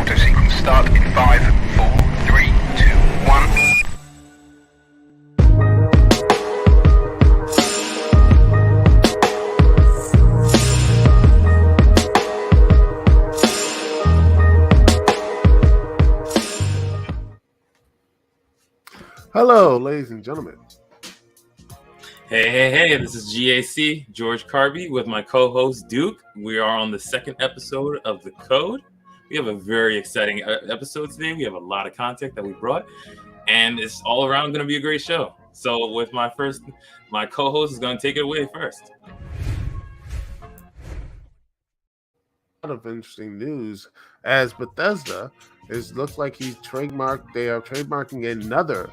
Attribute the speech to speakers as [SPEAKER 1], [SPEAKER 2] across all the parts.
[SPEAKER 1] Auto sequence start in 5, 4, 3, 2, 1.
[SPEAKER 2] Hello, ladies and gentlemen.
[SPEAKER 3] Hey, this is GAC, George Carby, with my co-host Duke. We are on the second episode of The Code. We have a very exciting episode today. We have a lot of content that we brought, and it's all around going to be a great show. So with my co-host is going to take it away first.
[SPEAKER 2] A lot of interesting news as Bethesda looks like they are trademarking another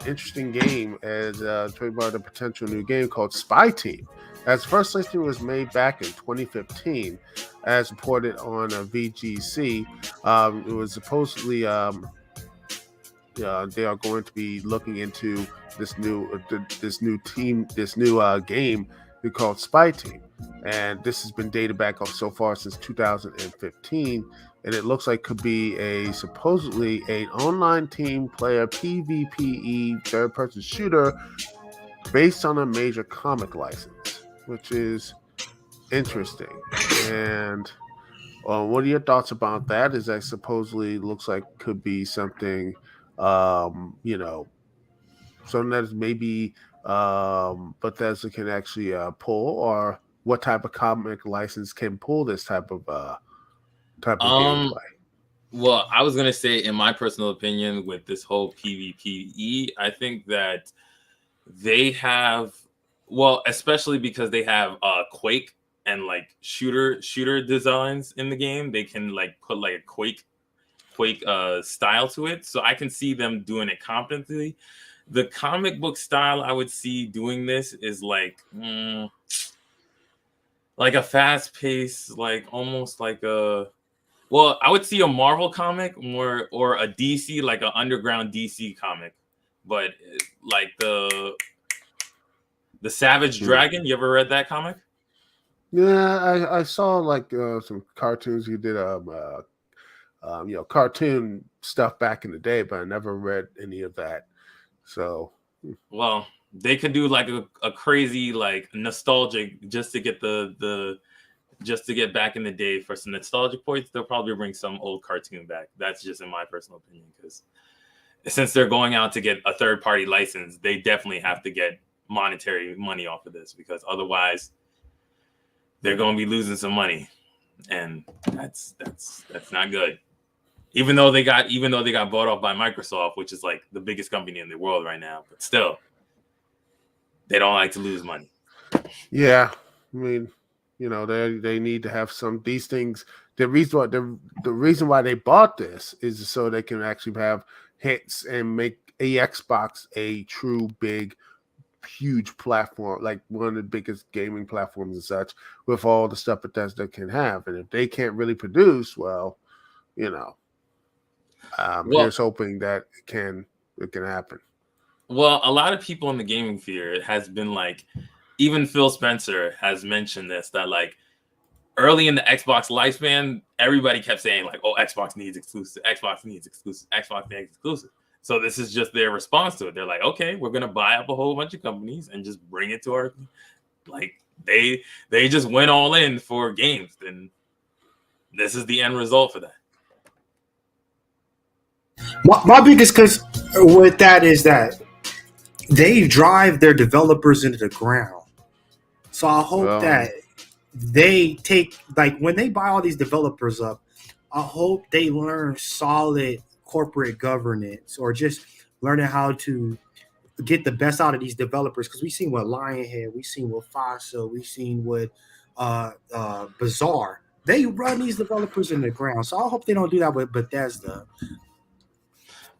[SPEAKER 2] interesting game as trademarked a potential new game called Spy Team. As first listing was made back in 2015, as reported on VGC, it was supposedly they are going to be looking into this new game called Spy Team, and this has been dated back so far since 2015. And it looks like could be supposedly an online team player PvPe third-person shooter based on a major comic license, which is interesting. And what are your thoughts about that? Is that supposedly looks like could be something, something that maybe Bethesda can actually pull, or what type of comic license can pull this type of gameplay?
[SPEAKER 3] Well, I was gonna say, in my personal opinion, with this whole PvPe, I think that they have, especially because they have Quake and like shooter designs in the game, they can like put like a Quake style to it. So I can see them doing it competently. The comic book style I would see doing this is like a fast pace, like almost like a. Well, I would see a Marvel comic more, or a DC, like an underground DC comic, but like the Savage Dragon. You ever read that comic?
[SPEAKER 2] Yeah, I saw like some cartoons. You did cartoon stuff back in the day, but I never read any of that. So,
[SPEAKER 3] well, they could do like a crazy, like nostalgic, just to get just to get back in the day for some nostalgic points. They'll probably bring some old cartoon back. That's just in my personal opinion, because since they're going out to get a third-party license, they definitely have to get monetary money off of this, because otherwise they're going to be losing some money, and that's not good. Even though they got bought off by Microsoft, which is like the biggest company in the world right now, but still, they don't like to lose money.
[SPEAKER 2] Yeah, I mean, they need to have these things. The reason why they bought this is so they can actually have hits and make a Xbox a true big, huge platform, like one of the biggest gaming platforms and such, with all the stuff Bethesda can have. And if they can't really produce, here's hoping that it can happen.
[SPEAKER 3] Well, a lot of people in the gaming sphere has been like, even Phil Spencer has mentioned this, that like early in the Xbox lifespan, everybody kept saying like, oh, Xbox needs exclusive, Xbox needs exclusive, Xbox needs exclusive. So this is just their response to it. They're like, okay, we're gonna buy up a whole bunch of companies and just bring it to our, like they just went all in for games. Then this is the end result for that.
[SPEAKER 4] My biggest cause with that is that they drive their developers into the ground. So I hope that they take, like, when they buy all these developers up, I hope they learn solid corporate governance, or just learning how to get the best out of these developers. Because we've seen with Lionhead, we've seen with FASA, we've seen with Bazaar. They run these developers in the ground. So I hope they don't do that with Bethesda.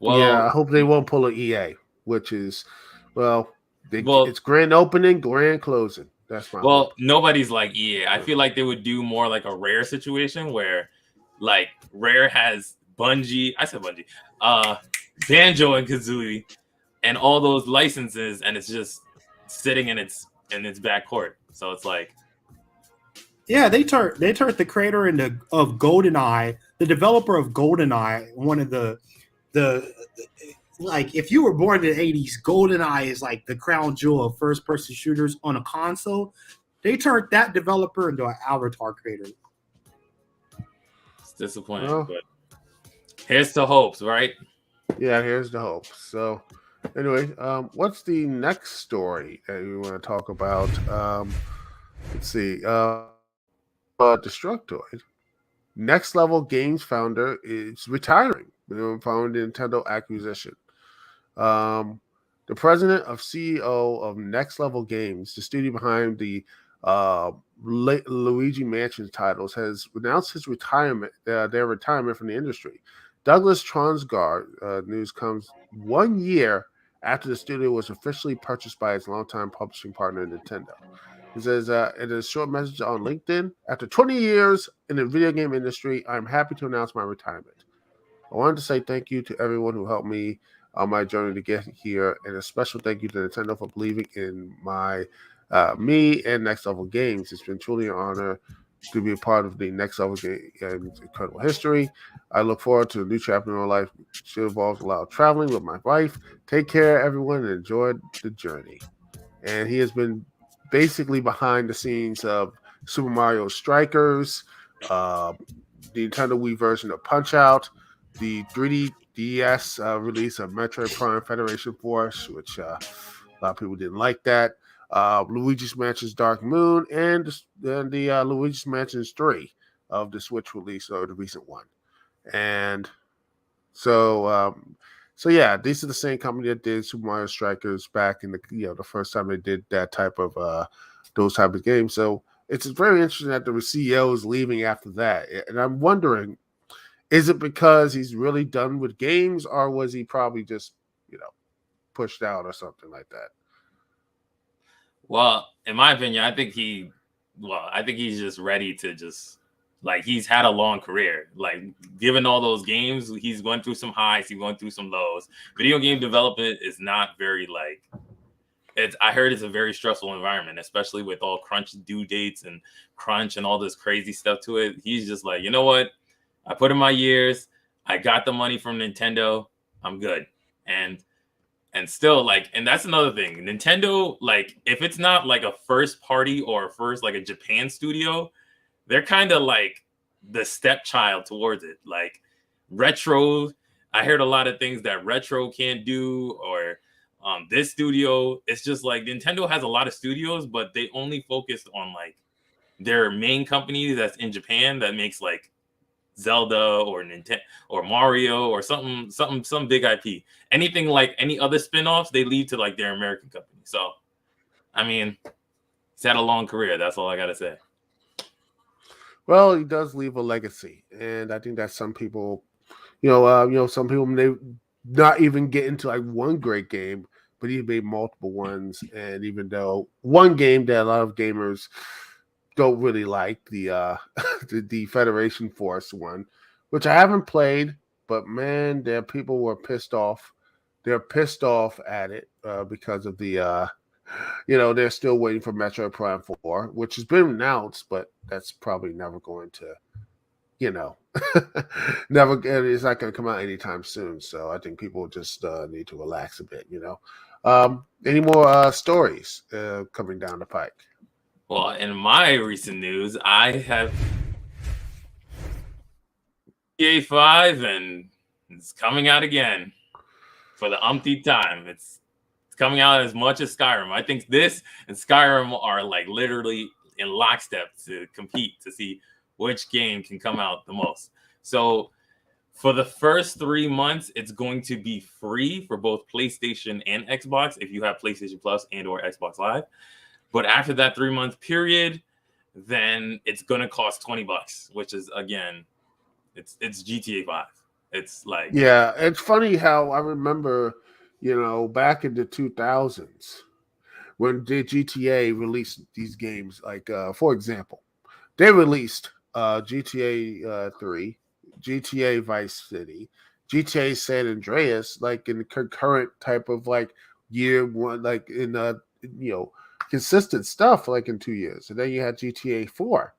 [SPEAKER 2] Well, yeah, I hope they won't pull an EA, which is, it's grand opening, grand closing. That's my hope.
[SPEAKER 3] Nobody's like EA. I feel like they would do more like a Rare situation, where like Rare has Bungie, Banjo and Kazooie, and all those licenses, and it's just sitting in its back court. So it's like,
[SPEAKER 4] yeah, they turned the creator of GoldenEye the developer of GoldenEye, one of the like if you were born in the 80s, GoldenEye is like the crown jewel of first person shooters on a console. They turned that developer into an avatar creator.
[SPEAKER 3] It's disappointing,
[SPEAKER 2] Well,
[SPEAKER 3] but here's to hopes, right?
[SPEAKER 2] yeah, here's the hope. So, anyway, what's the next story that we want to talk about? Let's see. Destructoid, Next Level Games founder, is retiring following the Nintendo acquisition. The president of CEO of Next Level Games, the studio behind the Luigi Mansion titles, has announced his retirement. Their retirement from the industry. Douglas Tronsgaard news comes 1 year after the studio was officially purchased by its longtime publishing partner, Nintendo. He says in a short message on LinkedIn, after 20 years in the video game industry, I'm happy to announce my retirement. I wanted to say thank you to everyone who helped me on my journey to get here, and a special thank you to Nintendo for believing in me and Next Level Games. It's been truly an honor to be a part of the Next Level Games incredible history. I look forward to a new chapter in my life, which involves a lot of traveling with my wife. Take care, everyone, and enjoy the journey. And he has been basically behind the scenes of Super Mario Strikers, the Nintendo Wii version of Punch Out, the 3D DS release of Metroid Prime Federation Force, which a lot of people didn't like that. Luigi's Mansion's Dark Moon, and the Luigi's Mansion's 3 of the Switch release, or the recent one. And so yeah, these are the same company that did Super Mario Strikers back in the first time they did that type of those type of games. So it's very interesting that the CEO is leaving after that, and I'm wondering, is it because he's really done with games, or was he probably just pushed out or something like that?
[SPEAKER 3] Well, in my opinion, I think he's just ready to just he's had a long career. Like, given all those games, he's going through some highs, he's going through some lows. Video game development is not very I heard it's a very stressful environment, especially with all crunch due dates and crunch and all this crazy stuff to it. He's just like, you know what? I put in my years. I got the money from Nintendo. I'm good. And still, and that's another thing. Nintendo, if it's not a first party or a Japan studio, they're kind of like the stepchild towards it. Retro, I heard a lot of things that Retro can't do, or this studio. It's just Nintendo has a lot of studios, but they only focus on their main company that's in Japan that makes Zelda or Nintendo or Mario or some big IP. Anything any other spin-offs, they leave to their American company. So, I mean, he's had a long career. That's all I gotta say.
[SPEAKER 2] Well, he does leave a legacy, and I think that some people, some people may not even get into one great game, but he made multiple ones. And even though one game that a lot of gamers don't really like, the the Federation Force one, which I haven't played, but man, there people were pissed off. They're pissed off at it because of the they're still waiting for Metroid Prime 4, which has been announced, but that's probably never going to, it's not going to come out anytime soon. So I think people just need to relax a bit, Any more stories coming down the pike?
[SPEAKER 3] Well, in my recent news, I have GTA 5, and it's coming out again for the umpteenth time. It's coming out as much as Skyrim. I think this and Skyrim are literally in lockstep to compete to see which game can come out the most. So for the first 3 months, it's going to be free for both PlayStation and Xbox if you have PlayStation Plus and or Xbox Live. But after that 3-month period, then it's gonna cost $20, which is, again, it's GTA 5. It's
[SPEAKER 2] yeah, it's funny how I remember, back in the 2000s when the GTA released these games. For example, they released GTA 3, GTA Vice City, GTA San Andreas, in the concurrent type of year one, in consistent stuff in 2 years. And then you had GTA 4.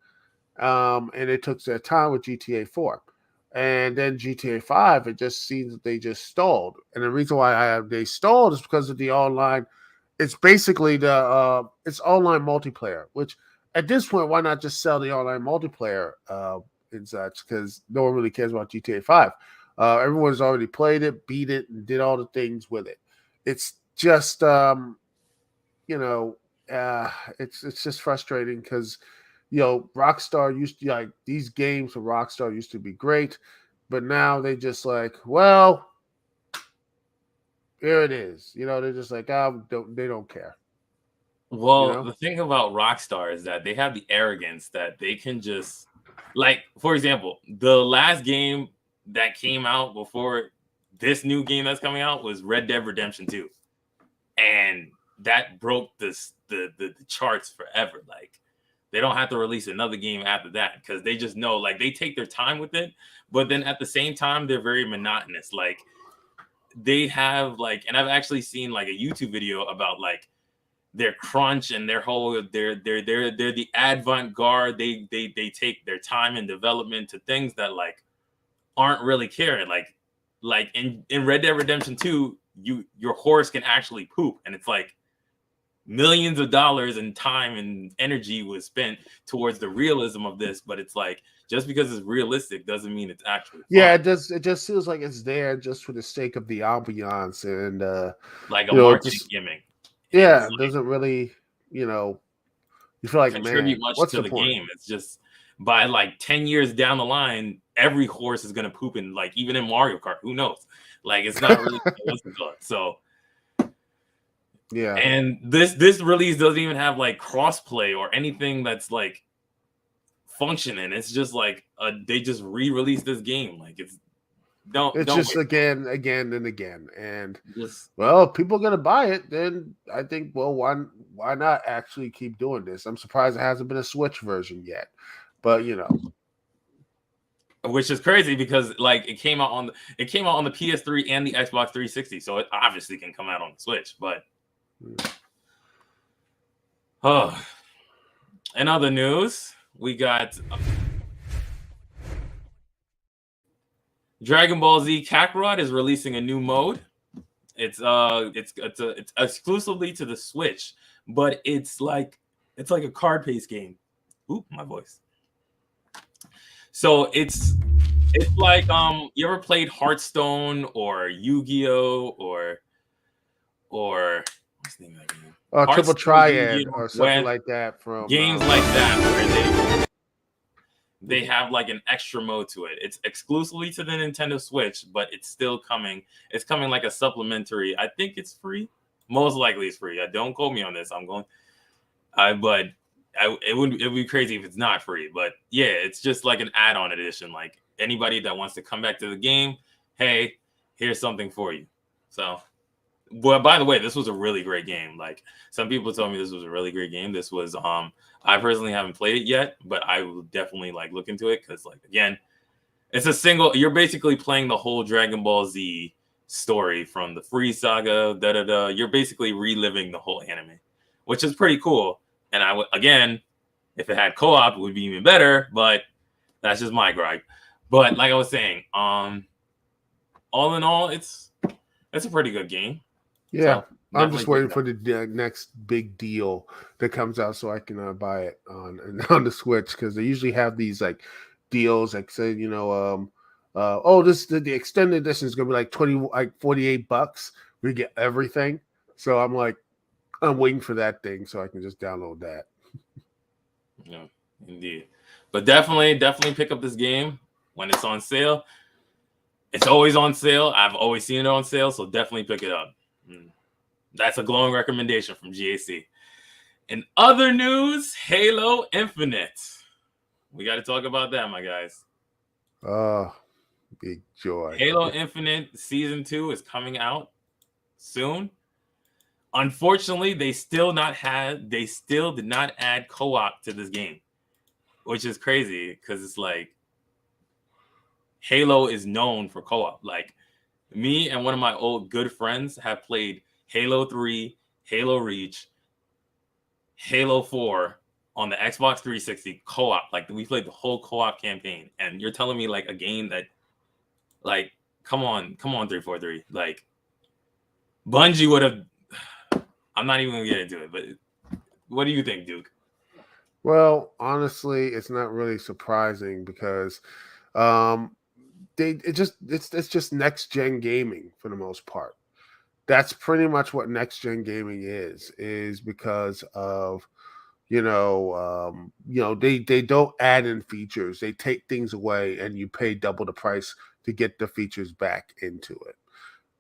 [SPEAKER 2] And it took their time with GTA 4. And then GTA 5, it just seems that they just stalled. And the reason why they stalled is because of the online. It's basically it's online multiplayer, which at this point, why not just sell the online multiplayer and such? Because no one really cares about GTA 5. Everyone's already played it, beat it, and did all the things with it. It's just you know, it's just frustrating because Rockstar used to like these games from Rockstar used to be great, but now they just like, well, here it is. They're just like, they don't care.
[SPEAKER 3] Well, the thing about Rockstar is that they have the arrogance that they can just, like, for example, the last game that came out before this new game that's coming out was Red Dead Redemption 2. And that broke the charts forever. Like, they don't have to release another game after that because they just know, like, they take their time with it, but then at the same time, they're very monotonous. Like, they have, like, and I've actually seen, like, a YouTube video about, like, their crunch and their whole they're the avant-garde. They take their time and development to things that, like, aren't really caring. Like in Red Dead Redemption 2, your horse can actually poop, and it's like millions of dollars and time and energy was spent towards the realism of this, but it's like, just because it's realistic doesn't mean it's actually fun.
[SPEAKER 2] Yeah, it does. It just feels like it's there just for the sake of the ambiance and
[SPEAKER 3] like a marketing gimmick.
[SPEAKER 2] Yeah, it doesn't really, you feel like,
[SPEAKER 3] contribute
[SPEAKER 2] man,
[SPEAKER 3] much
[SPEAKER 2] what's
[SPEAKER 3] to
[SPEAKER 2] the
[SPEAKER 3] the
[SPEAKER 2] point?
[SPEAKER 3] game. It's just by like 10 years down the line, every horse is gonna poop in, like, even in Mario Kart. Who knows? Like, it's not really so.
[SPEAKER 2] Yeah,
[SPEAKER 3] and this release doesn't even have like crossplay or anything that's like functioning. It's just like they just re-released this game. Like, it's
[SPEAKER 2] just
[SPEAKER 3] wait.
[SPEAKER 2] again and again, and
[SPEAKER 3] Just,
[SPEAKER 2] well, if people are gonna buy it, then I think, well, why not actually keep doing this? I'm surprised it hasn't been a Switch version yet, but
[SPEAKER 3] which is crazy because, like, it came out on the PS3 and the Xbox 360, so it obviously can come out on the Switch. But in other news, we got Dragon Ball Z Kakarot is releasing a new mode. It's exclusively to the Switch, but it's like a card-based game. Ooh, my voice. So it's like, you ever played Hearthstone or Yu-Gi-Oh or what's the name of that game?
[SPEAKER 2] Triple Triad
[SPEAKER 3] Yu-Gi-Oh,
[SPEAKER 2] or something like that from
[SPEAKER 3] games like that, where they have like an extra mode to it. It's exclusively to the Nintendo Switch, but it's still coming. It's coming like a supplementary. I think it's free. Most likely it's free. Don't quote me on this. It would be crazy if it's not free. But yeah, it's just like an add-on edition. Like, anybody that wants to come back to the game, hey, here's something for you. So, well, by the way, this was a really great game. Like, some people told me this was a really great game. This was I personally haven't played it yet, but I will definitely like look into it because, like, again, it's a single. You're basically playing the whole Dragon Ball Z story from the Free Saga. You're basically reliving the whole anime, which is pretty cool. And I would, again, if it had co-op, it would be even better. But that's just my gripe. But like I was saying, all in all, it's a pretty good game.
[SPEAKER 2] Yeah,
[SPEAKER 3] So,
[SPEAKER 2] I'm just waiting for the next big deal that comes out so I can buy it on the Switch, because they usually have these like deals, like, say, the extended edition is gonna be like $48. We get everything. So I'm waiting for that thing so I can just download that.
[SPEAKER 3] Yeah, indeed. But definitely pick up this game when it's on sale. It's always on sale. I've always seen it on sale, so definitely pick it up. That's a glowing recommendation from GAC. In other news, Halo Infinite. We got to talk about that, my guys.
[SPEAKER 2] Big joy.
[SPEAKER 3] Halo Infinite Season 2 is coming out soon. Unfortunately, they still did not add co-op to this game, which is crazy because it's like Halo is known for co-op. Like, me and one of my old good friends have played Halo 3, Halo Reach, Halo 4 on the Xbox 360 co-op. Like, we played the whole co-op campaign, and you're telling me like a game that Like, come on, 343. Like, Bungie would have. I'm not even gonna get into it, but what do you think, Duke?
[SPEAKER 2] Well, honestly, it's not really surprising because um, it's just next gen gaming for the most part. That's pretty much what next gen gaming is because of they don't add in features. They take things away and you pay double the price to get the features back into it.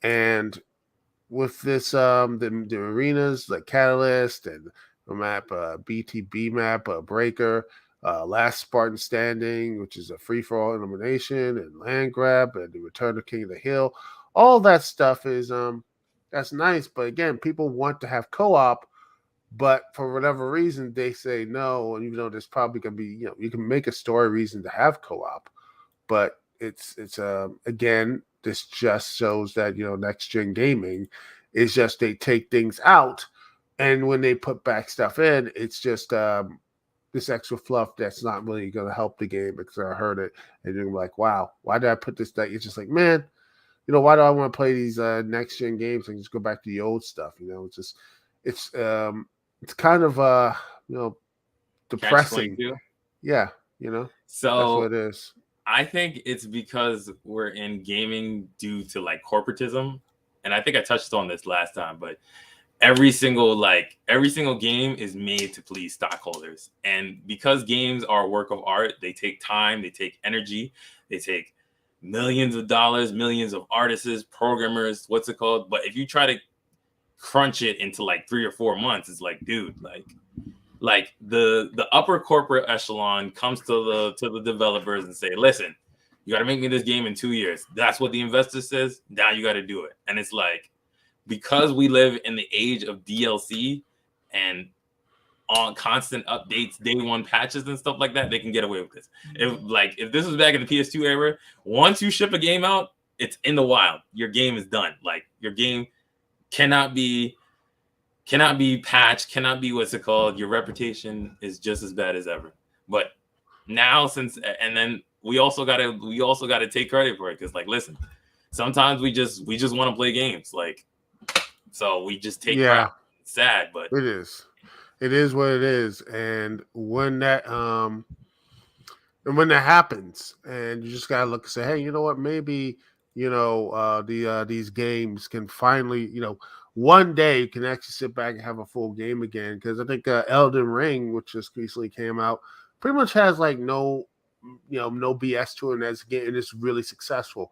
[SPEAKER 2] And with this the arenas like Catalyst and the map BTB map Breaker, Last Spartan Standing, which is a free for all elimination, and Land Grab and the Return of King of the Hill, all that stuff is that's nice, but again, people want to have co-op, but for whatever reason they say no. And even though there's probably gonna be, you can make a story reason to have co-op, but it's again, this just shows that next gen gaming is just they take things out, and when they put back stuff in, it's just this extra fluff that's not really going to help the game, because I heard it and you're like, wow, why did I put this back? It's just like, man, why do I want to play these next gen games and just go back to the old stuff? It's just it's kind of depressing. Yeah, that's
[SPEAKER 3] So
[SPEAKER 2] what it is.
[SPEAKER 3] I think it's because we're in gaming due to like corporatism, and I think I touched on this last time, but every single game is made to please stockholders. And because games are a work of art, they take time, they take energy, they take millions of dollars, millions of artists, programmers, what's it called? But if you try to crunch it into like 3 or 4 months, it's like, dude, like the upper corporate echelon comes to the developers and say, listen, you got to make me this game in 2 years. That's what the investor says. Now you got to do it. And it's like, because we live in the age of DLC and on constant updates, day one patches and stuff like that, they can get away with this. If this was back in the PS2 era, once you ship a game out, it's in the wild. Your game is done. Like, your game cannot be patched, cannot be what's it called. Your reputation is just as bad as ever. But now, and then we also gotta take credit for it, because like, listen, sometimes we just want to play games, like, so we just take crap. It's sad, but
[SPEAKER 2] it is what it is. And when that happens, and you just gotta look and say, hey, you know what, maybe these games can finally, one day you can actually sit back and have a full game again. Because I think Elden Ring, which just recently came out, pretty much has like no BS to it, and it's really successful.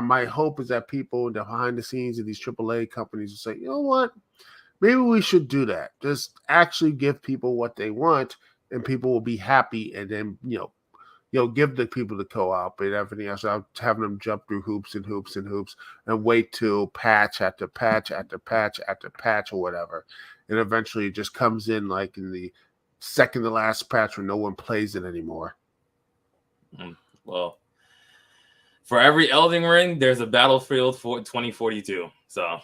[SPEAKER 2] My hope is that people behind the scenes of these AAA companies will say, you know what, maybe we should do that. Just actually give people what they want, and people will be happy. And then give the people the co-op and everything else, without having them jump through hoops and hoops and hoops and wait till patch after patch after patch after patch or whatever. And eventually it just comes in like in the second to last patch when no one plays it anymore.
[SPEAKER 3] Well, for every Elden Ring, there's a Battlefield for 2042. So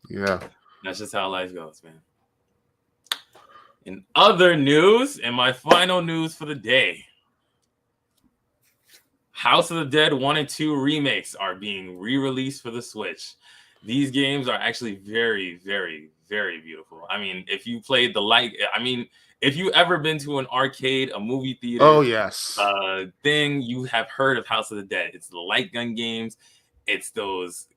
[SPEAKER 2] yeah,
[SPEAKER 3] that's just how life goes, man. In other news, and my final news for the day, House of the Dead 1 and 2 remakes are being re-released for the Switch. These games are actually very, very, very beautiful. I mean, if you played if you ever been to an arcade, a movie theater,
[SPEAKER 2] oh yes,
[SPEAKER 3] thing, you have heard of House of the Dead. It's the light gun games. It's those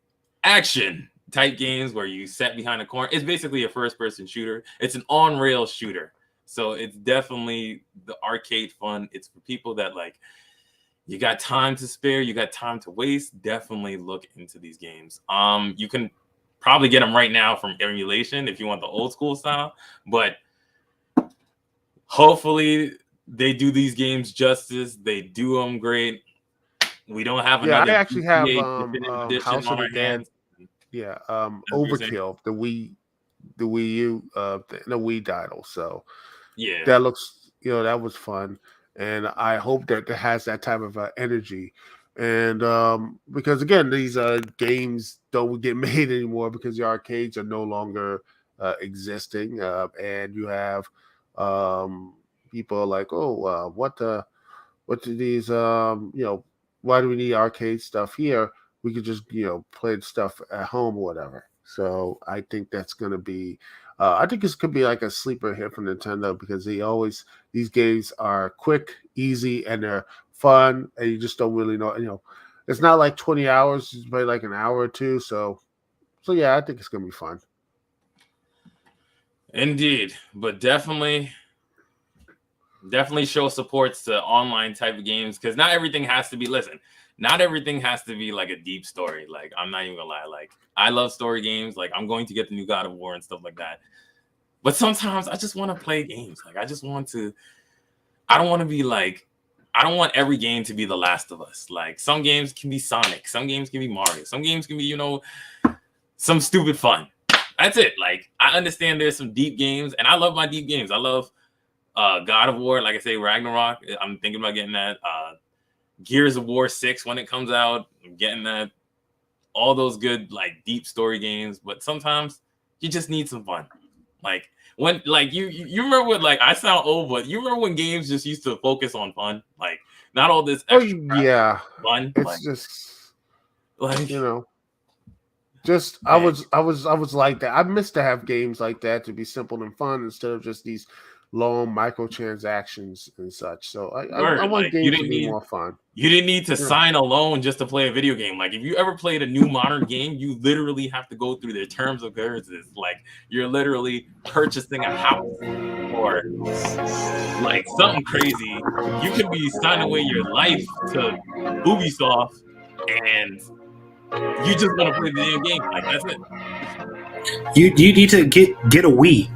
[SPEAKER 3] action type games where you sit behind a corner. It's basically a first-person shooter. It's an on-rail shooter. So it's definitely the arcade fun. It's for people that like, you got time to spare, you got time to waste, definitely look into these games. You can probably get them right now from emulation if you want the old school style, but hopefully they do these games justice. They do them great. We don't have another.
[SPEAKER 2] I actually have
[SPEAKER 3] House
[SPEAKER 2] of the Dead. Yeah, Overkill, the Wii U, the Wii title. So
[SPEAKER 3] yeah,
[SPEAKER 2] that looks, that was fun. And I hope that it has that type of energy. And because, again, these games don't get made anymore because the arcades are no longer existing. And you have people like, what do these, why do we need arcade stuff here? We could just play the stuff at home or whatever. So I think that's going to be. I think this could be like a sleeper hit from Nintendo because these games are quick, easy, and they're fun, and you just don't really know. It's not like 20 hours; it's probably like an hour or two. So yeah, I think it's going to be fun.
[SPEAKER 3] Indeed, but definitely show supports to online type of games because not everything has to be. Listen, not everything has to be like a deep story. Like I'm not even gonna lie. Like I love story games. Like I'm going to get the new God of War and stuff like that. But sometimes I just want to play games. Like I just want to. I don't want to be like. I don't want every game to be The Last of Us. Like some games can be Sonic, some games can be Mario, some games can be some stupid fun. That's it. Like I understand there's some deep games, and I love my deep games. I love God of War, like I say, Ragnarok. I'm thinking about getting that. Gears of War 6 when it comes out. I'm getting that. All those good like deep story games, but sometimes you just need some fun. Like when like you remember when like I sound old, but you remember when games just used to focus on fun, like not all this extra
[SPEAKER 2] yeah,
[SPEAKER 3] fun.
[SPEAKER 2] it's
[SPEAKER 3] like,
[SPEAKER 2] just
[SPEAKER 3] like
[SPEAKER 2] just
[SPEAKER 3] man.
[SPEAKER 2] I was like that. I miss to have games like that to be simple and fun instead of just these long microtransactions and such. So I want
[SPEAKER 3] like,
[SPEAKER 2] games to be more fun.
[SPEAKER 3] You didn't need to sign a loan just to play a video game. Like if you ever played a new modern game, you literally have to go through their terms of services. Like you're literally purchasing a house or like something crazy. You could be signing away your life to Ubisoft and you just want to play the damn game. Like that's it.
[SPEAKER 4] You need to get a Wii.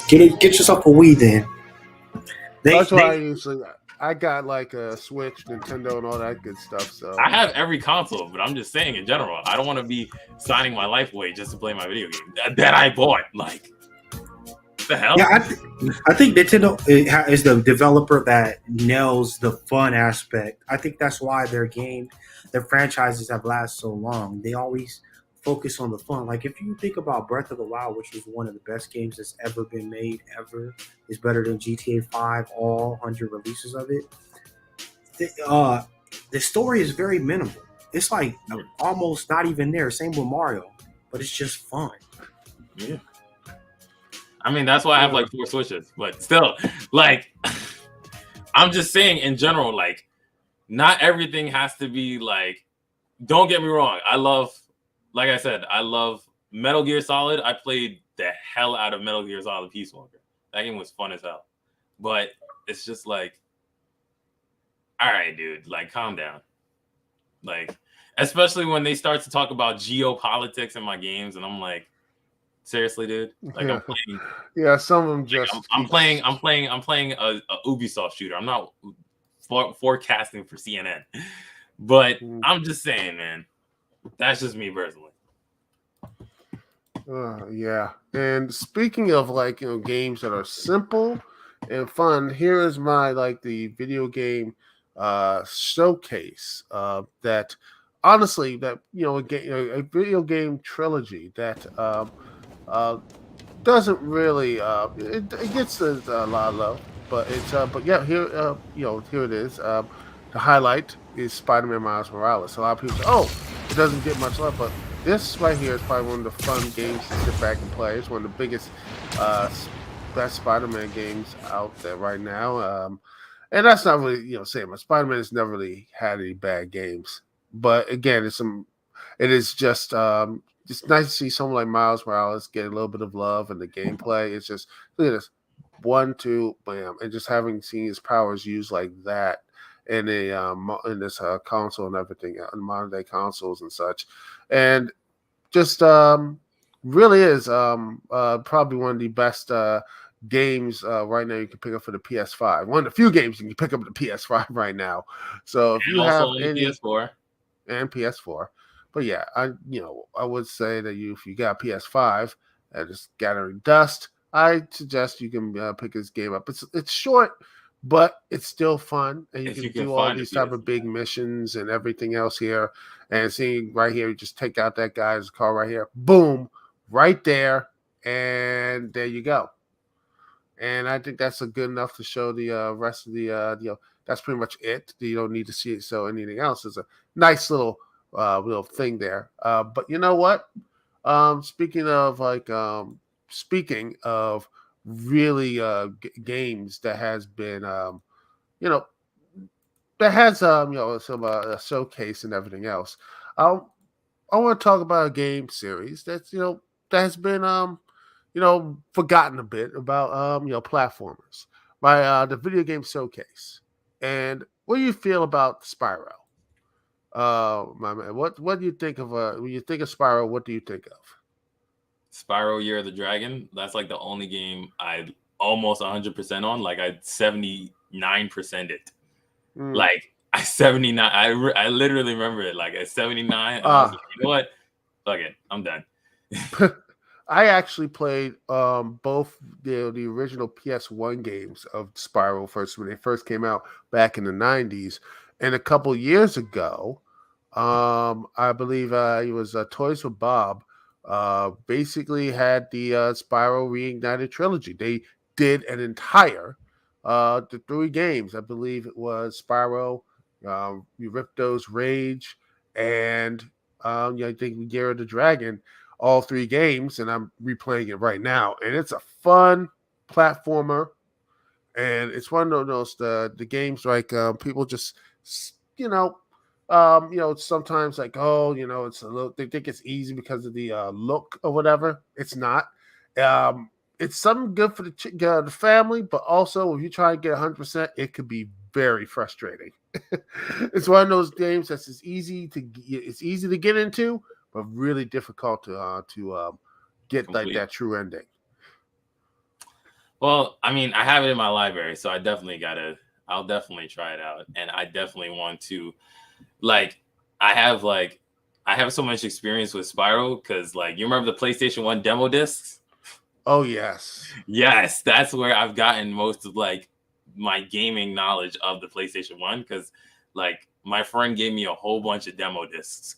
[SPEAKER 4] Get yourself a Wii then.
[SPEAKER 2] That's why I got like a Switch, Nintendo, and all that good stuff. So
[SPEAKER 3] I have every console, but I'm just saying in general, I don't want to be signing my life away just to play my video game that I bought. Like, what the hell?
[SPEAKER 4] Yeah, I think Nintendo is the developer that nails the fun aspect. I think that's why their franchises have lasted so long. They always focus on the fun. Like if you think about Breath of the Wild, which was one of the best games that's ever been made ever, is better than GTA 5, all 100 releases of it. The story is very minimal. It's like almost not even there. Same with Mario, but it's just fun.
[SPEAKER 3] Yeah. I mean, that's why I have like 4 Switches, but still, like, I'm just saying in general, like, not everything has to be like, don't get me wrong. Like I said, I love Metal Gear Solid. I played the hell out of Metal Gear Solid Peace Walker. That game was fun as hell. But it's just like, all right, dude, like, calm down. Like, especially when they start to talk about geopolitics in my games, and I'm like, seriously, dude? Like, I'm playing.
[SPEAKER 2] Yeah, some of them just.
[SPEAKER 3] Like, I'm playing a Ubisoft shooter. I'm not forecasting for CNN, but I'm just saying, man. That's just me personally.
[SPEAKER 2] Yeah. And speaking of like, games that are simple and fun, here is my the video game showcase that honestly that a video game trilogy that doesn't really it gets a lot of love, but it's here here it is. The highlight is Spider-Man Miles Morales. A lot of people say, "Oh, it doesn't get much love," but this right here is probably one of the fun games to sit back and play. It's one of the biggest, best Spider-Man games out there right now. And that's not really saying much. Spider-Man has never really had any bad games, but again, it is just nice to see someone like Miles Morales get a little bit of love in the gameplay. It's just look at this, 1, 2, bam, and just having seen his powers used like that in this console and everything, in modern day consoles and such, and just really is probably one of the best games right now you can pick up for the PS5. One of the few games you can pick up for the PS5 right now. So if you have any
[SPEAKER 3] PS4
[SPEAKER 2] and PS4, but yeah, I would say that if you got PS5 and just gathering dust, I suggest you can pick this game up. It's short, but it's still fun, and you can do all these type of big missions and everything else here. And seeing right here, you just take out that guy's car right here, boom, right there, and there you go. And I think that's good enough to show the rest of the that's pretty much it. You don't need to see it. So anything else is a nice little thing there. But you know what? Speaking of really games that has been you know that has some a showcase and everything else. Um, I want to talk about a game series that's that has been forgotten a bit about platformers by the video game showcase. And what do you feel about Spyro? My man, what do you think of when you think of Spyro? What do you think of?
[SPEAKER 3] Spyro Year of the Dragon. That's like the only game I almost 100% on. Like I 79% it. Like I 79. I literally remember it. Like at 79, and I was like, you know what? Fuck it, I'm done.
[SPEAKER 2] I actually played both the original PS1 games of Spyro first when they first came out back in the 90s, and a couple years ago, I believe it was Toys for Bob. Basically had the Spyro Reignited trilogy. They did an entire the 3 games. I believe it was Spyro, Ripto's Rage, and I think Year of the Dragon. All 3 games, and I'm replaying it right now, and it's a fun platformer, and it's one of those the games like people just sometimes like, oh, it's a little, they think it's easy because of the look or whatever. It's not. It's something good for the family, but also if you try to get 100%, it could be very frustrating. It's one of those games that's easy to get into, but really difficult to get
[SPEAKER 3] Complete.
[SPEAKER 2] like that true ending.
[SPEAKER 3] Well, I mean, I have it in my library, so I'll definitely try it out. And I definitely want to, I have so much experience with Spyro because, you remember the PlayStation 1 demo discs?
[SPEAKER 2] Oh, yes.
[SPEAKER 3] Yes, that's where I've gotten most of, my gaming knowledge of the PlayStation 1 because, my friend gave me a whole bunch of demo discs.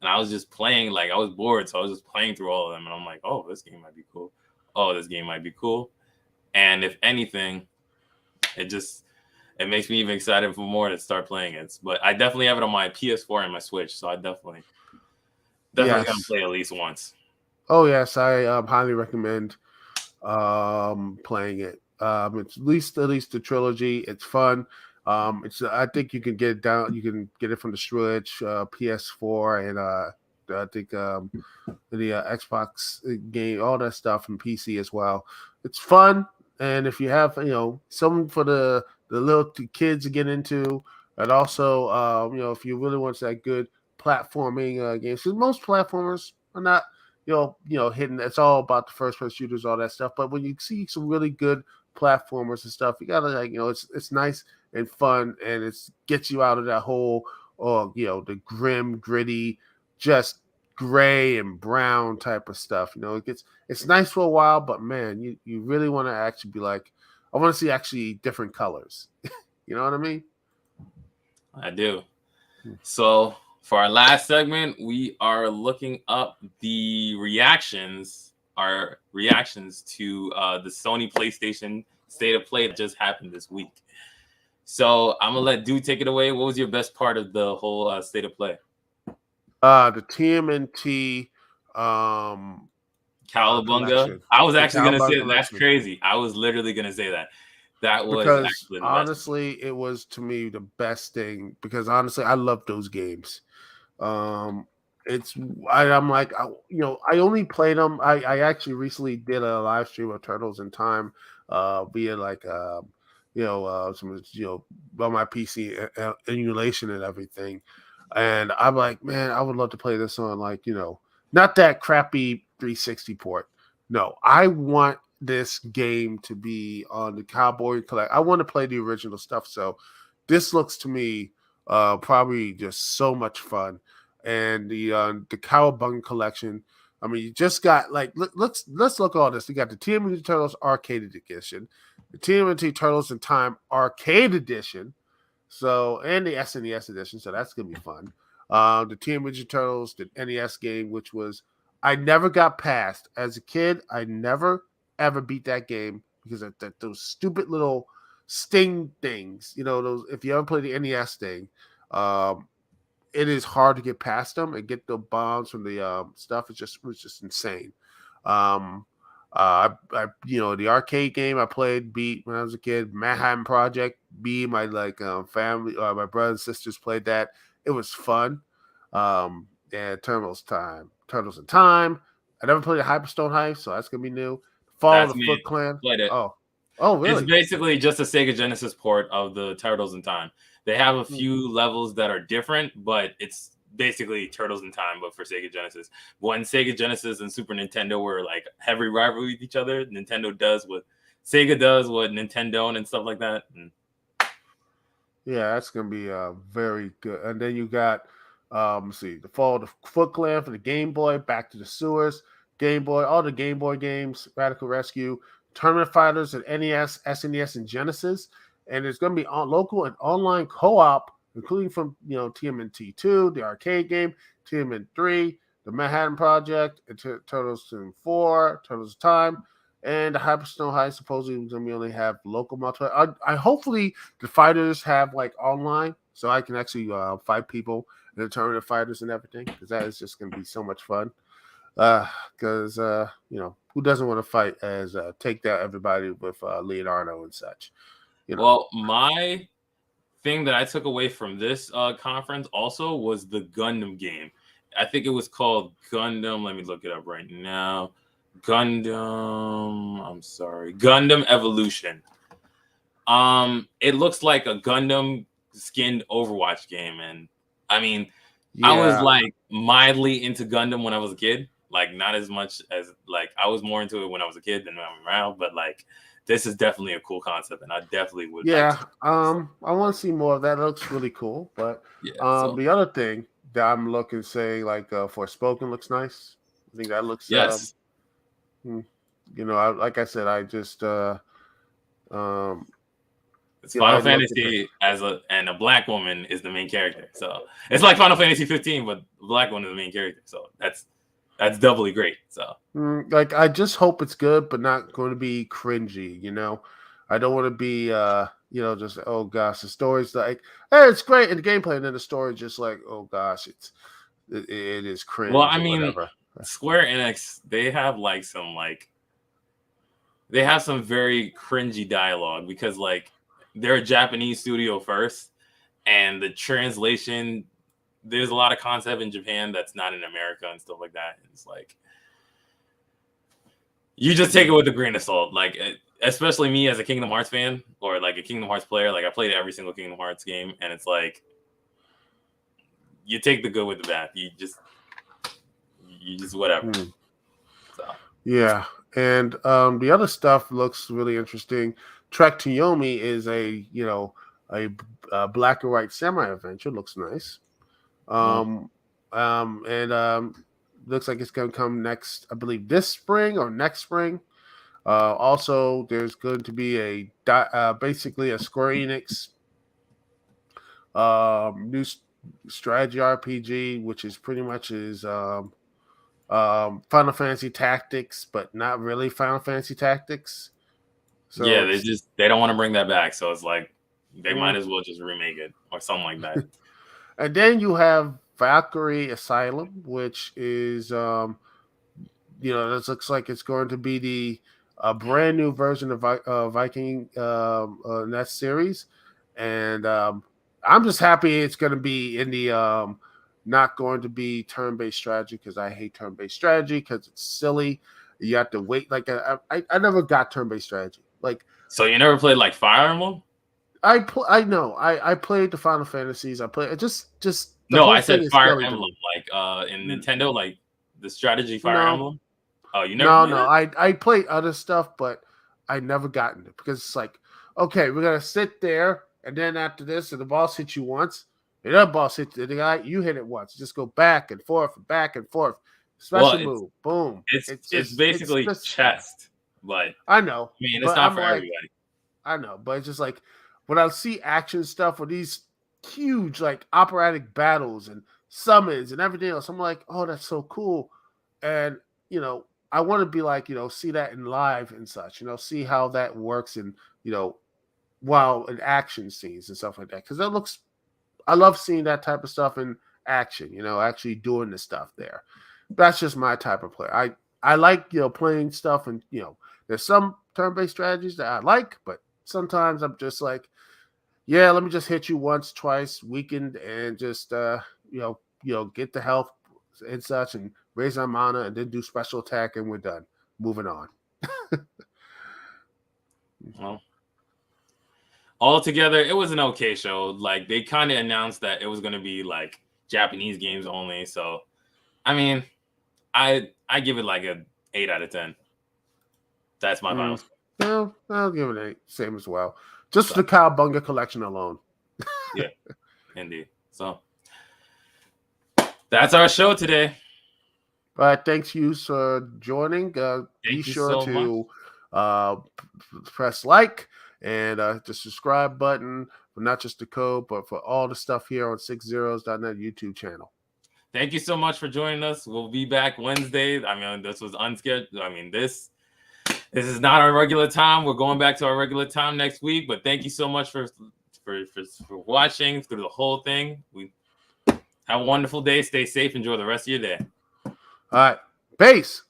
[SPEAKER 3] And I was just playing, I was bored, so I was just playing through all of them. And I'm like, oh, this game might be cool. Oh, this game might be cool. And if anything, it makes me even excited for more to start playing it. But I definitely have it on my PS4 and my Switch, so I definitely gonna play at least once.
[SPEAKER 2] Oh yes, I highly recommend playing it. It's at least the trilogy. It's fun. I think you can get it down. You can get it from the Switch, PS4, and I think the Xbox game, all that stuff, and PC as well. It's fun, and if you have something for the little kids to get into, and also if you really want that good platforming games, because most platformers are not hidden. It's all about the first person shooters, all that stuff. But when you see some really good platformers and stuff, you gotta it's nice and fun, and it gets you out of that whole the grim, gritty, just gray and brown type of stuff. It's nice for a while, but man, you really want to actually be like, I want to see actually different colors. You know what I mean?
[SPEAKER 3] I do. So for our last segment, we are looking up our reactions to the Sony PlayStation State of Play that just happened this week. So I'm gonna let Dude take it away. What was your best part of the whole State of Play?
[SPEAKER 2] The TMNT
[SPEAKER 3] Cowabunga. I was actually gonna say that's crazy. I was literally gonna say that. That was
[SPEAKER 2] because
[SPEAKER 3] actually the
[SPEAKER 2] honestly, it was to me the best thing because honestly, I love those games. I'm like, I only played them. I actually recently did a live stream of Turtles in Time via some on my PC emulation and everything. And I'm like, man, I would love to play this on not that crappy 360 port. No, I want this game to be on the Cowboy Collect. I want to play the original stuff. So this looks to me probably just so much fun. And the Cowabunga collection. I mean, you just got let's look at all this. You got the TMNT Turtles Arcade Edition, the TMNT Turtles in Time Arcade Edition, and the SNES Edition. So that's gonna be fun. The TMNT Turtles, the NES game, which was I never got past as a kid. I never ever beat that game because of those stupid little Sting things. You know, those if you ever play the NES thing, it is hard to get past them and get the bombs from the stuff. It's just insane. Um, the arcade game I played beat when I was a kid. Manhattan Project, my family, my brothers and sisters played that. It was fun. And Turtles in Time. I never played a Hyperstone Heist, so that's gonna be new. Fall of the Foot Clan.
[SPEAKER 3] Played it.
[SPEAKER 2] Oh, really?
[SPEAKER 3] It's basically just a Sega Genesis port of the Turtles in Time. They have a few levels that are different, but it's basically Turtles in Time, but for Sega Genesis. When Sega Genesis and Super Nintendo were like heavy rivalry with each other, Sega does what Nintendo and stuff like that.
[SPEAKER 2] Yeah, that's gonna be very good. And then you got the Fall of the Foot Clan for the Game Boy, Back to the Sewers, Game Boy, all the Game Boy games, Radical Rescue, Tournament Fighters, and NES, SNES, and Genesis. And it's gonna be on local and online co-op, including from TMNT 2, the arcade game, TMNT 3, the Manhattan Project, and Turtles in 4, Turtles in Time. And the Hyperstone Heist supposedly is going to only have local multiplayer. I hopefully the fighters have like online, so I can actually fight people in the tournament fighters and everything, because that is just going to be so much fun. Because who doesn't want to fight as take down everybody with Leonardo and such?
[SPEAKER 3] Well, my thing that I took away from this conference also was the Gundam game. I think it was called Gundam. Let me look it up right now. Gundam Evolution. It looks like a Gundam skinned Overwatch game, and I mean, I was like mildly into Gundam when I was a kid, like not as much as like I was more into it when I was a kid than when I'm around, but like this is definitely a cool concept, and I definitely would.
[SPEAKER 2] Yeah, I want to see more of that. It looks really cool, but the other thing that I'm looking saying like Forspoken looks nice. I think that looks like I said, I just
[SPEAKER 3] it's Final Fantasy and a black woman is the main character, so it's like Final Fantasy 15, but the black one is the main character, so that's doubly great. So
[SPEAKER 2] I just hope it's good, but not going to be cringy. I don't want to be just oh gosh, the story's like hey, it's great in the gameplay, and then the story just like oh gosh, it is cringe.
[SPEAKER 3] Well, I mean. Whatever. Square Enix, they have some very cringy dialogue because like they're a Japanese studio first, and the translation, there's a lot of concept in Japan that's not in America and stuff like that. And it's like you just take it with a grain of salt. Like especially me as a Kingdom Hearts fan or like a Kingdom Hearts player, like I played every single Kingdom Hearts game, and it's like you take the good with the bad. You just whatever. So.
[SPEAKER 2] Yeah, and the other stuff looks really interesting. Trek to Yomi is a black and white samurai adventure. Looks nice. And looks like it's going to come next, I believe, this spring or next spring. Also, there's going to be basically a Square Enix new strategy RPG, which is pretty much Final Fantasy Tactics, but not really Final Fantasy Tactics. So
[SPEAKER 3] yeah, they don't want to bring that back, so it's like they might as well just remake it or something like that.
[SPEAKER 2] And then you have Valkyrie Asylum, which is this looks like it's going to be a brand new version of Viking in that series, and I'm just happy it's going to be in the not going to be turn-based strategy, because I hate turn-based strategy because it's silly. You have to wait. Like I never got turn-based strategy. Like,
[SPEAKER 3] so you never played like Fire Emblem?
[SPEAKER 2] I know. I played the Final Fantasies. I played just.
[SPEAKER 3] No, I said Fire Emblem, like in Nintendo, like the strategy Fire Emblem. Oh, you never?
[SPEAKER 2] No. I played other stuff, but I never gotten it because it's like, okay, we're gonna sit there, and then after this, and the boss hits you once. The other boss hits the guy, you hit it once. Just go back and forth and back and forth. Special move, boom.
[SPEAKER 3] It's basically chess, but
[SPEAKER 2] I know.
[SPEAKER 3] I mean, it's not for everybody.
[SPEAKER 2] I know, but it's just like when I see action stuff with these huge like operatic battles and summons and everything else, I'm like, oh, that's so cool. And I want to be like, see that in live and such. See how that works, and while in action scenes and stuff like that, because I love seeing that type of stuff in action. Actually doing the stuff there. That's just my type of play. I like playing stuff, and there's some turn-based strategies that I like, but sometimes I'm just like, yeah, let me just hit you once, twice, weakened, and just get the health and such, and raise our mana, and then do special attack, and we're done. Moving on.
[SPEAKER 3] Well, altogether, it was an okay show. Like, they kind of announced that it was going to be like Japanese games only. So, I mean, I give it like a 8 out of 10. That's my final score.
[SPEAKER 2] No, I'll give it an 8. Same as well. Just for the Cowabunga collection alone.
[SPEAKER 3] Yeah, indeed. So that's our show today.
[SPEAKER 2] All right, thanks you for joining. Be sure to press like and the subscribe button for not just the code, but for all the stuff here on 60s.net YouTube channel.
[SPEAKER 3] Thank you so much for joining us. We'll be back Wednesday. I mean, this was unscheduled. I mean, this is not our regular time. We're going back to our regular time next week. But thank you so much for watching through the whole thing. We have a wonderful day. Stay safe. Enjoy the rest of your day.
[SPEAKER 2] All right. Peace.